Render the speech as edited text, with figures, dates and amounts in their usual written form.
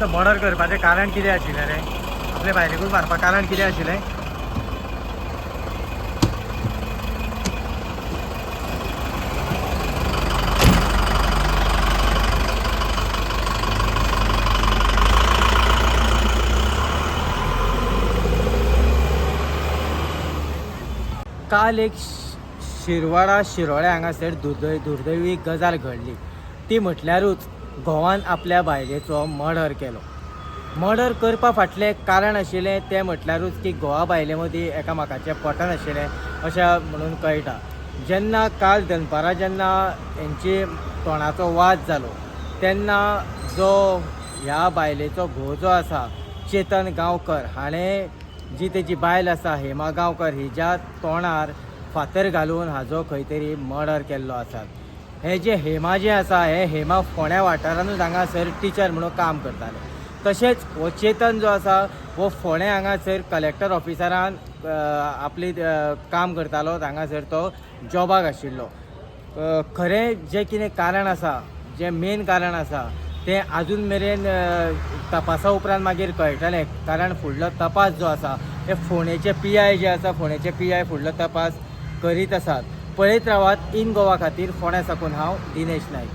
असं मर्डर करपाचें कारण कितें आशिल्लें रे? आपल्या बायलेकूच मारपाक कारण कितें आशिल्लें? काल एक शिरवाडा शिरोळे हांगासर दुर्दैवी गजाल घडली. ती म्हटल्यारूच घोवान आपल्या बायलेचो मर्डर केलो. मर्डर करपा फाटलें कारण आशिल्लें तें म्हटल्यारूच की घोवा बायले मदीं एकामेकाचें पटन आशिल्लें अशें म्हणून कळटा. जेन्ना काल दनपारां जेन्ना हेंची तोंडाचो वाद जालो तेन्ना जो ह्या बायलेचो घोव जो आसा चेतन गांवकर हाणें जी तेजी बायल आसा हेमा गांवकर हिच्या तोंडार फातर घालून हाजो खंय तरी मर्डर केल्लो आसा. हे जे हेमा जे आसा हे हेमा फोंड्या वाठारांतूच हांगासर टिचर म्हणून काम करताले. तशेंच हो चेतन जो आसा हो फोंड्या हांगासर कलेक्टर ऑफिसरान आपली काम करतालो. हांगासर तो जॉबाक आशिल्लो. खरें जें कितें कारण आसा जें मेन कारण आसा तें आजून मेरेन तपासा उपरांत मागीर कळटलें. कारण फुडलो तपास जो आसा हे फोंडेचे PI जे आसा फोंडेचे PI फुडलो तपास करीत आसात. पळयत रावात इन गोवा खातीर फोंड्या साकून हांव दिनेश नायक.